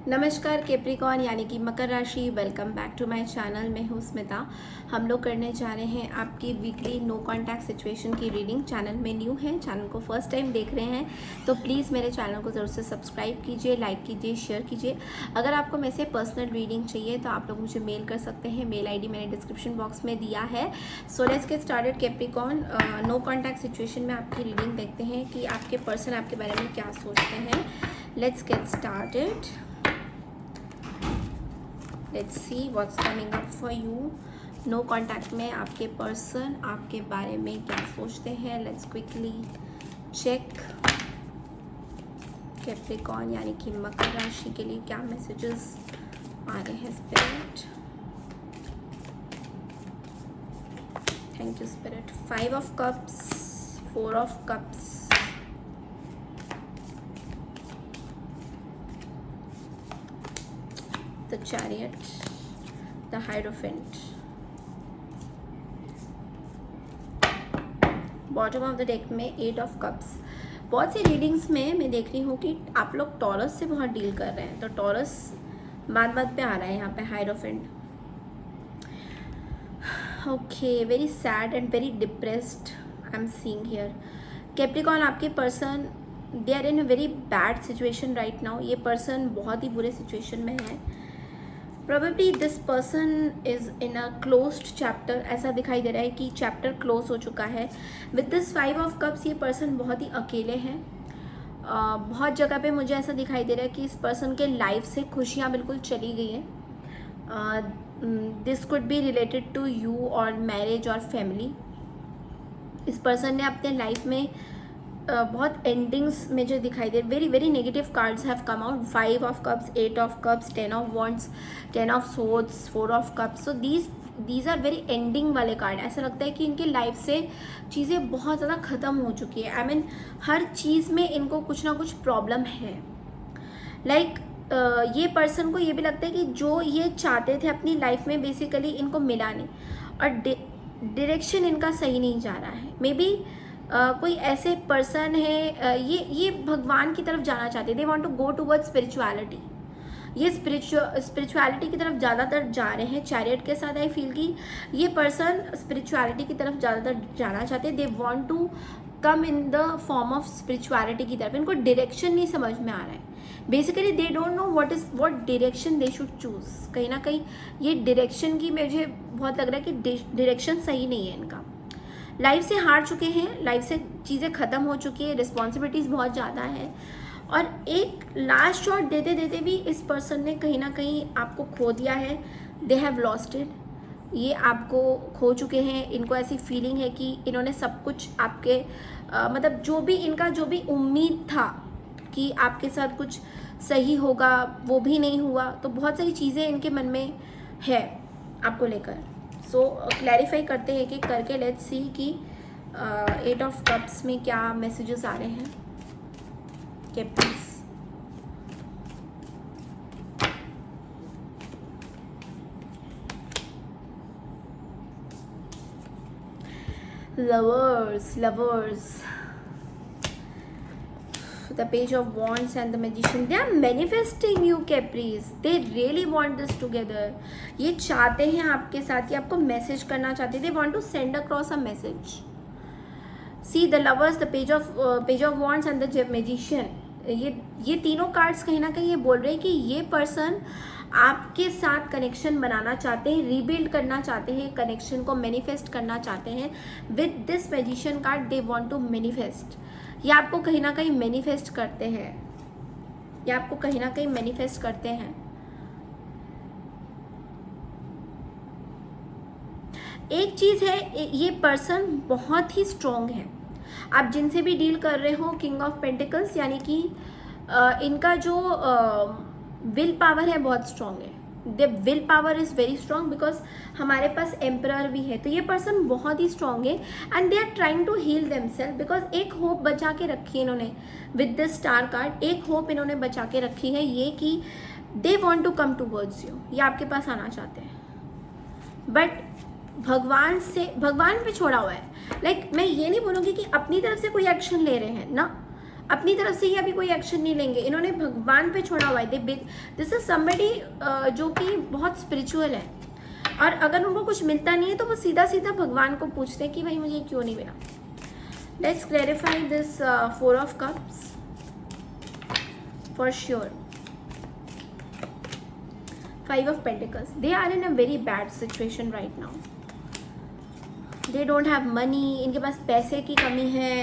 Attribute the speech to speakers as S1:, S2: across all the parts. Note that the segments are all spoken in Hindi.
S1: नमस्कार कैप्रिकॉर्न यानी कि मकर राशि, welcome back to my channel. मैं हूँ स्मिता। हम लोग करने जा रहे हैं आपकी वीकली नो कॉन्टैक्ट सिचुएशन की रीडिंग। चैनल में न्यू हैं, चैनल को फर्स्ट टाइम देख रहे हैं तो प्लीज़ मेरे चैनल को ज़रूर से सब्सक्राइब कीजिए, लाइक कीजिए, शेयर कीजिए। अगर आपको मेरे से पर्सनल रीडिंग चाहिए तो आप लोग मुझे मेल कर सकते हैं। मेल ID मैंने डिस्क्रिप्शन बॉक्स में दिया है। So let's get started Capricorn. No contact situation में आपकी रीडिंग देखते हैं कि आपके पर्सन आपके बारे में क्या सोचते हैं। Let's get started. Let's see what's coming up for you. No contact में आपके पर्सन आपके बारे में क्या सोचते हैं। Let's quickly check. कैप्रिकॉर्न यानी कि मकर राशि के लिए क्या मैसेजेस आ रहे हैं spirit. Thank you spirit. 5 of cups, 4 of cups, the chariot, the hierophant, bottom of the deck में 8 ऑफ कप्स। बहुत सी रीडिंग्स में मैं देख रही हूँ कि आप लोग टॉरस से बहुत डील कर रहे हैं, तो टॉरस बात बात पे आ रहा है यहाँ पे Hierophant. Okay, very sad and very depressed I am seeing here. Capricorn आपके person they are in a very bad situation right now. ये पर्सन बहुत ही बुरे सिचुएशन में है। Probably this person is in a closed chapter. ऐसा दिखाई दे रहा है कि चैप्टर क्लोज हो चुका है। विद दिस 5 ऑफ कप्स ये पर्सन बहुत ही अकेले हैं। बहुत जगह पे मुझे ऐसा दिखाई दे रहा है कि इस पर्सन के लाइफ से खुशियाँ बिल्कुल चली गई हैं। This could be related to you और मैरिज और फैमिली। इस पर्सन ने अपने लाइफ में बहुत एंडिंग्स में जो दिखाई दे, very very negative cards have come out. 5 of cups, 8 of cups, 10 of wands, 10 of swords, 4 of cups. So these are very ending वाले कार्ड। ऐसा लगता है कि इनकी लाइफ से चीज़ें बहुत ज़्यादा ख़त्म हो चुकी है। आई मीन हर चीज़ में इनको कुछ ना कुछ प्रॉब्लम है। लाइक ये पर्सन को ये भी लगता है कि जो ये चाहते थे अपनी लाइफ में बेसिकली इनको मिला नहीं, और डायरेक्शन इनका सही नहीं जा रहा है। मे बी कोई ऐसे पर्सन है, ये भगवान की तरफ जाना चाहते हैं। They want to go towards spirituality. ये स्पिरिचुअलिटी की तरफ ज़्यादातर जा रहे हैं। चैरियट के साथ आई फील कि ये पर्सन स्पिरिचुअलिटी की तरफ ज़्यादातर जाना चाहते हैं। They want to come in the form of spirituality की तरफ। इनको डायरेक्शन नहीं समझ में आ रहा है। Basically they don't know what direction they should choose. कहीं ना कहीं ये डायरेक्शन की मुझे बहुत लग रहा है कि डायरेक्शन सही नहीं है इनका। लाइफ से हार चुके हैं, लाइफ से चीज़ें ख़त्म हो चुकी है, रिस्पॉन्सिबिलिटीज़ बहुत ज़्यादा है, और एक लास्ट शॉट देते देते भी इस पर्सन ने कहीं ना कहीं आपको खो दिया है। They have lost it. ये आपको खो चुके हैं। इनको ऐसी फीलिंग है कि इन्होंने सब कुछ आपके मतलब जो भी इनका जो भी उम्मीद था कि आपके साथ कुछ सही होगा वो भी नहीं हुआ। तो बहुत सारी चीज़ें इनके मन में है आपको लेकर। सो क्लैरिफाई करते हैं कि करके लेट्स सी कि 8 ऑफ कप्स में क्या मैसेजेस आ रहे हैं। Captains, lovers, the page of wands and the magician. They are manifesting you Capri's. They really want this together. ये चाहते हैं आपके साथ, ये आपको मैसेज करना चाहते हैं. They want to send across a message. See the lovers, the page of wands and the magician. ये तीनों कार्ड्स कहीं ना कहीं ये बोल रहे हैं कि ये पर्सन आपके साथ कनेक्शन बनाना चाहते हैं, रीबिल्ड करना चाहते हैं, कनेक्शन को मैनिफेस्ट करना चाहते हैं. With this magician card they want to manifest. ये आपको कहीं ना कहीं मैनिफेस्ट करते हैं, ये आपको कहीं ना कहीं मैनिफेस्ट करते हैं. एक चीज़ है, ये पर्सन बहुत ही स्ट्रॉन्ग है. आप जिनसे भी डील कर रहे हो, किंग ऑफ पेंटिकल्स, यानी कि इनका जो विल पावर है बहुत स्ट्रॉन्ग है. The will power is very strong because हमारे पास एम्परर भी है. तो ये पर्सन बहुत ही स्ट्रॉन्ग है and they are trying to heal themselves because एक होप बचा के रखी है इन्होंने विद द स्टार कार्ड. एक होप इन्होंने बचा के रखी है, ये कि they want to come towards you. ये आपके पास आना चाहते हैं बट भगवान पे छोड़ा हुआ है. लाइक मैं ये नहीं बोलूँगी कि अपनी तरफ से कोई एक्शन ले रहे हैं ना, अपनी तरफ से ही अभी कोई एक्शन नहीं लेंगे, इन्होंने भगवान पे छोड़ा हुआ है। दिस इज समबडी जो कि बहुत स्पिरिचुअल है, और अगर उनको कुछ मिलता नहीं है तो वो सीधा सीधा भगवान को पूछते हैं कि भाई मुझे क्यों नहीं मिला। Let's clarify this 4 of cups for sure. 5 of Pentacles, they are in a very bad situation right now. They don't have money, इनके पास पैसे की कमी है,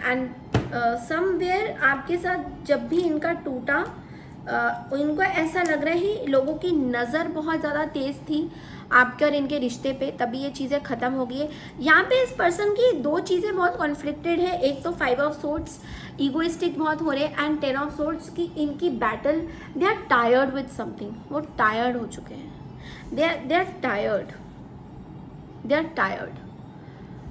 S1: and somewhere आपके साथ जब भी इनका टूटा, इनको ऐसा लग रहा है लोगों की नज़र बहुत ज़्यादा तेज़ थी आपके और इनके रिश्ते पे, तभी ये चीज़ें ख़त्म हो गई है। यहाँ पे इस पर्सन की 2 चीज़ें बहुत कॉन्फ्लिक्टेड है। एक तो 5 ऑफ सोर्ड्स, ईगोइस्टिक बहुत हो रहे हैं, एंड 10 ऑफ सोर्ड्स की इनकी battle, they are tired with something, वो टायर्ड हो चुके हैं, दे आर टायर्ड,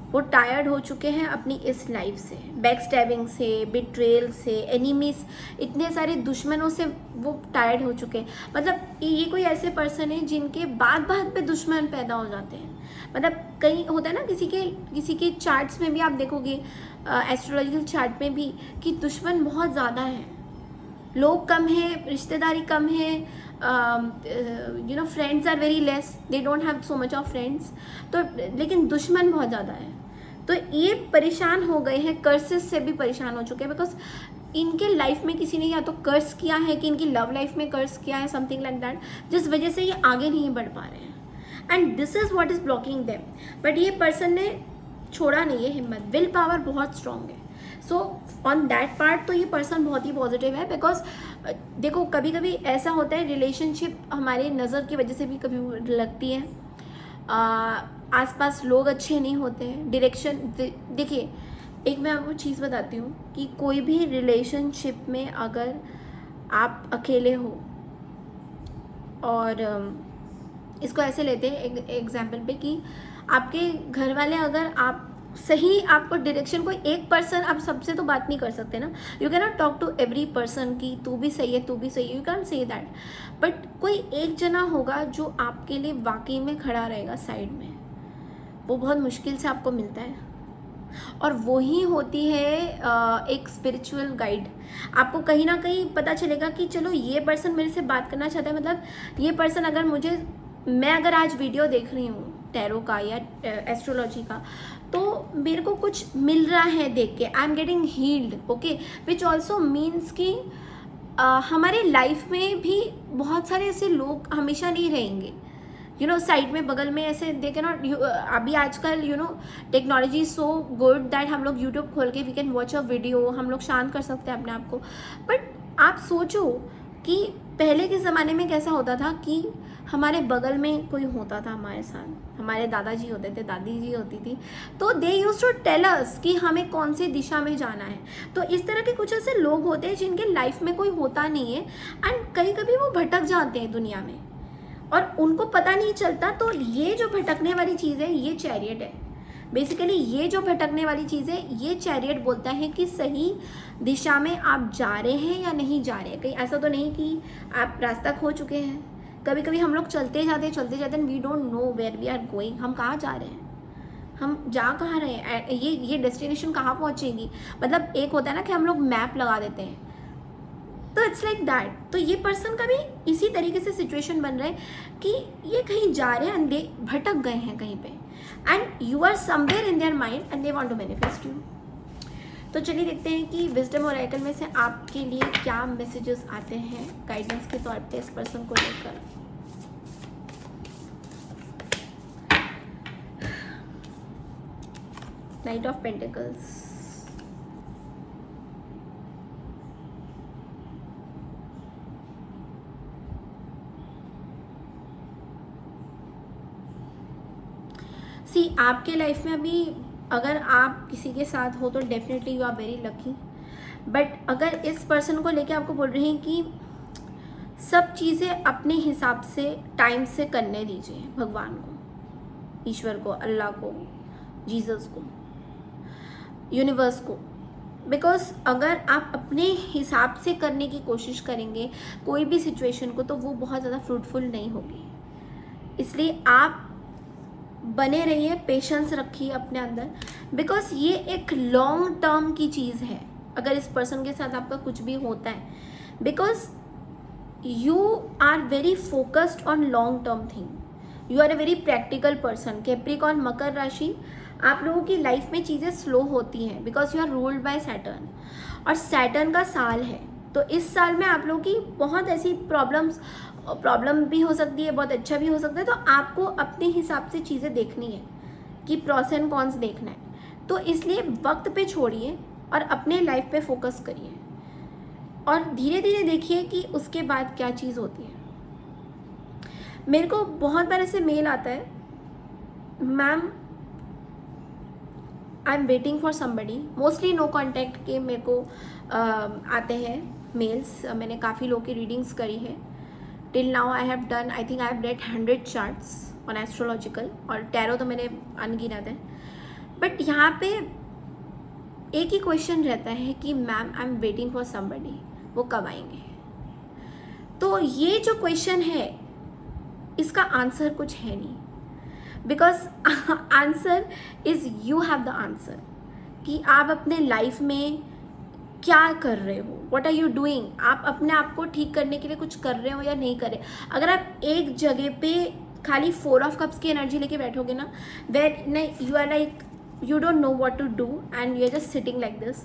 S1: वो टायर्ड हो चुके हैं अपनी इस लाइफ से, बैक स्टैबिंग से, बिट्रेल से, एनिमीज, इतने सारे दुश्मनों से वो टायर्ड हो चुके हैं। मतलब ये कोई ऐसे पर्सन है जिनके बात बात पे दुश्मन पैदा हो जाते हैं। मतलब कहीं होता है ना किसी के चार्ट्स में भी आप देखोगे, एस्ट्रोलॉजिकल चार्ट में भी, कि दुश्मन बहुत ज़्यादा हैं, लोग कम हैं, रिश्तेदारी कम है, friends are very less, they don't have so much of friends, तो लेकिन दुश्मन बहुत ज़्यादा है। तो ये परेशान हो गए हैं, कर्सेस से भी परेशान हो चुके हैं, बिकॉज इनके लाइफ में किसी ने या तो कर्स किया है कि इनकी लव लाइफ में कर्स किया है, समथिंग लाइक दैट, जिस वजह से ये आगे नहीं बढ़ पा रहे हैं, and this is what is blocking them. But ये पर्सन ने छोड़ा नहीं है हिम्मत, विल पावर बहुत स्ट्रांग है। सो ऑन दैट पार्ट तो ये पर्सन बहुत ही पॉजिटिव है, बिकॉज देखो कभी कभी ऐसा होता है, रिलेशनशिप हमारे नज़र की वजह से भी कभी लगती है, आसपास लोग अच्छे नहीं होते हैं, डायरेक्शन। देखिए एक मैं आपको चीज़ बताती हूँ कि कोई भी रिलेशनशिप में अगर आप अकेले हो, और इसको ऐसे लेते हैं एग्जाम्पल पे कि आपके घर वाले अगर आप सही, आपको डायरेक्शन, कोई एक पर्सन, आप सबसे तो बात नहीं कर सकते ना, you can not talk to every person कि तू भी सही है, तू भी सही है, you can say that, but कोई एक जना होगा जो आपके लिए वाकई में खड़ा रहेगा साइड में, वो बहुत मुश्किल से आपको मिलता है, और वही होती है एक स्पिरिचुअल गाइड। आपको कहीं ना कहीं पता चलेगा कि चलो ये पर्सन मेरे से बात करना चाहता है, मतलब ये पर्सन अगर मैं अगर आज वीडियो देख रही हूँ टैरो का या एस्ट्रोलॉजी का, तो मेरे को कुछ मिल रहा है देख के, I am getting heeled, okay, which also means कि हमारे लाइफ में भी बहुत सारे ऐसे लोग हमेशा नहीं रहेंगे, साइड में बगल में ऐसे देखे ना। अभी आजकल टेक्नोलॉजी सो गुड दैट हम लोग यूट्यूब खोल के we can watch a video, हम लोग शांत कर सकते हैं अपने आप को। बट आप सोचो कि पहले के ज़माने में कैसा होता था कि हमारे बगल में कोई होता था हमारे साथ, हमारे दादाजी होते थे, दादी जी होती थी, तो they used to tell us कि हमें कौन सी दिशा में जाना है। तो इस तरह के कुछ ऐसे लोग होते हैं जिनके लाइफ में कोई होता नहीं है, एंड कहीं कभी वो भटक जाते हैं दुनिया में और उनको पता नहीं चलता। तो ये जो भटकने वाली चीज़ है ये चैरियट है। बेसिकली ये जो भटकने वाली चीज़ है ये चैरियट बोलता है कि सही दिशा में आप जा रहे हैं या नहीं जा रहे हैं। कहीं ऐसा तो नहीं कि आप रास्ता खो चुके हैं। कभी कभी हम लोग चलते जाते we don't know where we are going, हम कहाँ जा रहे हैं, हम जा कहाँ रहे हैं, ये डेस्टिनेशन कहाँ पहुँचेगी। मतलब एक होता है ना कि हम लोग मैप लगा देते हैं, तो इट्स लाइक दैट। तो ये पर्सन का भी इसी तरीके से सिचुएशन बन रहा है कि ये कहीं जा रहे हैं, दे भटक गए हैं कहीं पे, and you are somewhere in their mind and they want to manifest you. तो चलिए देखते हैं कि विजडम ओरेकल में से आपके लिए क्या मैसेजेस आते हैं गाइडेंस के तौर पे इस पर्सन को लेकर। नाइट ऑफ पेंटिकल्स, सी आपके लाइफ में अभी अगर आप किसी के साथ हो तो definitely you are very lucky. But अगर इस पर्सन को लेके आपको बोल रहे हैं कि सब चीज़ें अपने हिसाब से टाइम से करने दीजिए, भगवान को, ईश्वर को, अल्लाह को, जीसस को, यूनिवर्स को। बिकॉज अगर आप अपने हिसाब से करने की कोशिश करेंगे कोई भी सिचुएशन को तो वो बहुत ज़्यादा फ्रूटफुल नहीं होगी। इसलिए आप बने रहिए, पेशेंस रखिए अपने अंदर, बिकॉज ये एक लॉन्ग टर्म की चीज़ है। अगर इस पर्सन के साथ आपका कुछ भी होता है, because you are very focused on long term thing, you are a very practical person. Capricorn, मकर राशि, आप लोगों की लाइफ में चीज़ें स्लो होती हैं because you are ruled by Saturn, और सैटर्न का साल है, तो इस साल में आप लोगों की बहुत ऐसी प्रॉब्लम भी हो सकती है, बहुत अच्छा भी हो सकता है, तो आपको अपने हिसाब से चीज़ें देखनी है कि प्रॉस एंड कॉन्स देखना है। तो इसलिए वक्त पे छोड़िए और अपने लाइफ पे फोकस करिए और धीरे धीरे देखिए कि उसके बाद क्या चीज़ होती है। मेरे को बहुत बार ऐसे मेल आता है, ma'am I am waiting for somebody, mostly no contact के मेरे को आते हैं मेल्स। मैंने काफ़ी लोगों की रीडिंग्स करी है। Till now I have done, I think I have read 100 charts on astrological, और टैरो तो मैंने अनगिनत है। बट यहाँ पे एक ही क्वेश्चन रहता है कि ma'am I am waiting for somebody, वो कब आएंगे? तो ये जो क्वेश्चन है इसका आंसर कुछ है नहीं, because answer is you have the answer कि आप अपने लाइफ में क्या कर रहे हो, व्हाट आर यू डूइंग, आप अपने आप को ठीक करने के लिए कुछ कर रहे हो या नहीं कर रहे। अगर आप एक जगह पे खाली 4 ऑफ कप्स की एनर्जी लेके बैठोगे ना, वेर नहीं, you are like you don't know what to do and you are just sitting like this,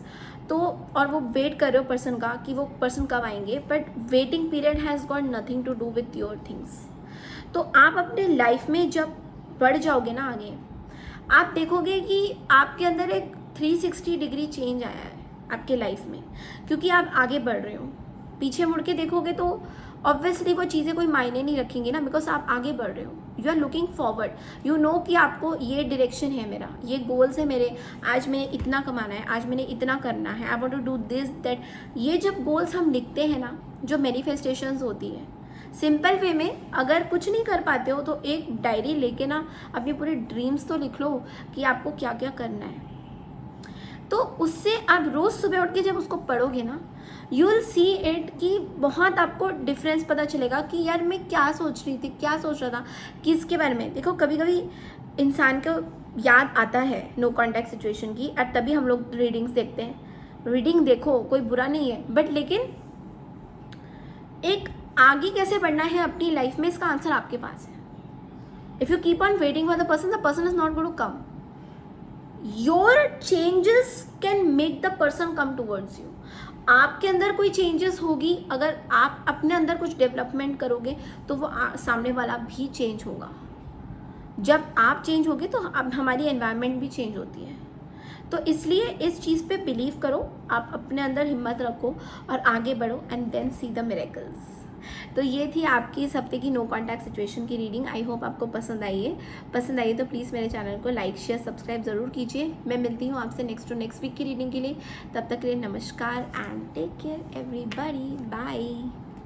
S1: तो और वो वेट कर रहे हो पर्सन का कि वो पर्सन कब आएंगे, but waiting period has got nothing to do with your things. तो आप अपने लाइफ में जब बढ़ जाओगे ना आगे, आप देखोगे कि आपके अंदर एक 360 डिग्री चेंज आया है आपके लाइफ में, क्योंकि आप आगे बढ़ रहे हो। पीछे मुड़ के देखोगे तो ऑब्वियसली वो चीज़ें कोई मायने नहीं रखेंगी ना, बिकॉज आप आगे बढ़ रहे हो, you are looking forward, you know कि आपको ये डायरेक्शन है, मेरा ये गोल्स है, मेरे आज मैंने इतना कमाना है, आज मैंने इतना करना है, I want to do this that. ये जब गोल्स हम लिखते हैं ना, जो मैनिफेस्टेशंस होती है सिंपल वे में, अगर कुछ नहीं कर पाते हो तो एक डायरी लेके ना अपनी पूरे ड्रीम्स तो लिख लो कि आपको क्या क्या करना है। तो उससे आप रोज़ सुबह उठ के जब उसको पढ़ोगे ना, यू विल सी इट कि बहुत आपको डिफरेंस पता चलेगा कि यार मैं क्या सोच रही थी, क्या सोच रहा था, किसके बारे में। देखो कभी कभी इंसान को याद आता है नो कॉन्टैक्ट सिचुएशन की, और तभी हम लोग रीडिंग्स देखते हैं। रीडिंग देखो, कोई बुरा नहीं है, बट लेकिन एक आगे कैसे बढ़ना है अपनी लाइफ में, इसका आंसर आपके पास है। If you keep on waiting for the person is not going to come. Your changes can make the person come towards you. आपके अंदर कोई चेंजेस होगी, अगर आप अपने अंदर कुछ डेवलपमेंट करोगे तो वो सामने वाला भी चेंज होगा। जब आप चेंज होगे तो अब हमारी एनवायरनमेंट भी चेंज होती है। तो इसलिए इस चीज़ पे बिलीव करो, आप अपने अंदर हिम्मत रखो और आगे बढ़ो, and then see the miracles. तो ये थी आपकी इस हफ्ते की नो कॉन्टैक्ट सिचुएशन की रीडिंग। आई होप आपको पसंद आई है। पसंद आई है तो प्लीज़ मेरे चैनल को लाइक शेयर सब्सक्राइब ज़रूर कीजिए। मैं मिलती हूँ आपसे नेक्स्ट वीक की रीडिंग के लिए। तब तक के लिए नमस्कार and take care everybody, bye.